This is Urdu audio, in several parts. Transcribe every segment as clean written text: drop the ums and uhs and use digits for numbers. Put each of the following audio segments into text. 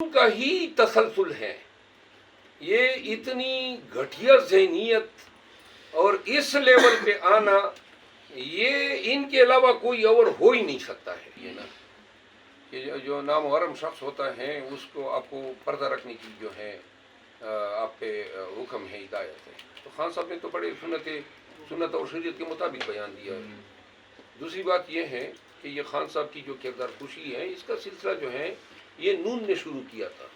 کا ہی تسلسل ہے. یہ اتنی گھٹیا ذہنیت اور اس لیول پہ آنا، یہ ان کے علاوہ کوئی اور ہو ہی نہیں سکتا ہے. یہ نا کہ جو نامحرم شخص ہوتا ہے اس کو آپ کو پردہ رکھنے کی جو ہے آپ پہ حکم ہے، ہدایت ہے. تو خان صاحب نے تو بڑے سنت اور شریعت کے مطابق بیان دیا ہے. دوسری بات یہ ہے کہ یہ خان صاحب کی جو کردار کشی ہے، اس کا سلسلہ جو ہے یہ نون نے شروع کیا تھا،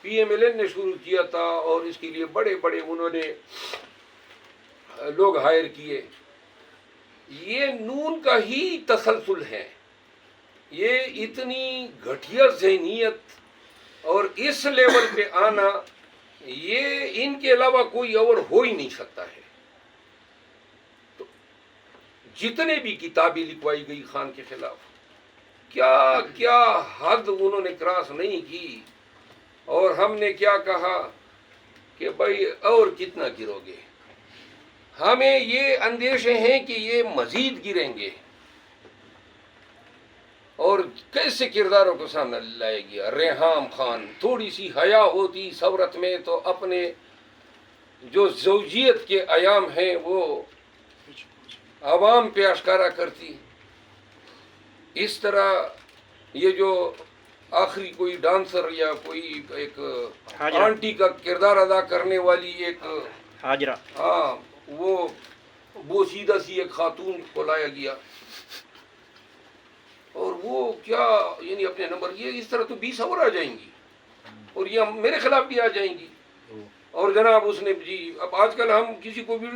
پی ایم ایل این نے شروع کیا تھا، اور اس کے لیے بڑے بڑے انہوں نے لوگ ہائر کیے. یہ نون کا ہی تسلسل ہے. یہ اتنی گھٹیا ذہنیت اور اس لیول پہ آنا، یہ ان کے علاوہ کوئی اور ہو ہی نہیں سکتا ہے. تو جتنے بھی کتابیں لکھوائی گئی خان کے خلاف، کیا کیا حد انہوں نے کراس نہیں کی. اور ہم نے کیا کہا کہ بھائی اور کتنا گرو گے. ہمیں یہ اندیشے ہیں کہ یہ مزید گریں گے، اور کیسے کرداروں کو سامنے لائے گیا. ریحام خان، تھوڑی سی حیا ہوتی ثورت میں تو اپنے جو زوجیت کے ایام ہیں وہ عوام پہ اشکارا کرتی. اس طرح یہ جو آخری کوئی ڈانسر یا کوئی ایک آنٹی کا کردار ادا کرنے والی ایک حاجرہ، ہاں، وہ بوسیدہ سی ایک خاتون کو لایا گیا، اور وہ کیا یعنی اپنے نمبر، یہ اس طرح تو 20 اور آ جائیں گی، اور یہ میرے خلاف بھی آ جائیں گی. اور جناب اس نے جی، اب آج کل ہم کسی کو بھی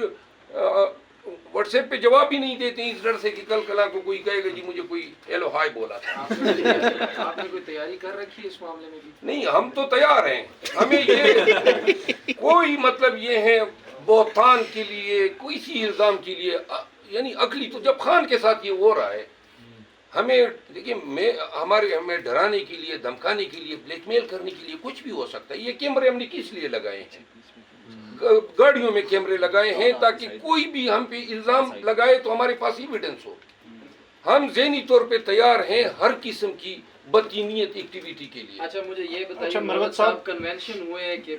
واٹس ایپ پہ جواب بھی نہیں دیتے اس ڈر سے کہ کل کلا کو کوئی کہے گا جی مجھے کوئی ہیلو ہائی بولا تھا. آپ نے کوئی تیاری کر رکھی ہے اس معاملے میں بھی؟ نہیں، ہم تو تیار ہیں. ہمیں یہ کوئی مطلب یہ ہے بہتان کے لیے، کوئی سی الزام کے لیے، یعنی عقلی تو جب خان کے ساتھ یہ ہو رہا ہے، ہمیں دیکھیے ہمیں ڈرانے کے لیے، دھمکانے کے لیے، بلیک میل کرنے کے لیے کچھ بھی ہو سکتا ہے. یہ کیمرے ہم نے کس لیے لگائے ہیں؟ گاڑیوں میں کیمرے لگائے ہیں تاکہ کوئی بھی ہم پہ الزام لگائے تو ہمارے پاس ایویڈنس ہو. ہم ذہنی طور پہ تیار ہیں ہر قسم کی بدتینیت ایکٹیویٹی کے لیے. اچھا مجھے یہ بتائیے، اچھا، مروت صاحب کنونشن ہوئے کہ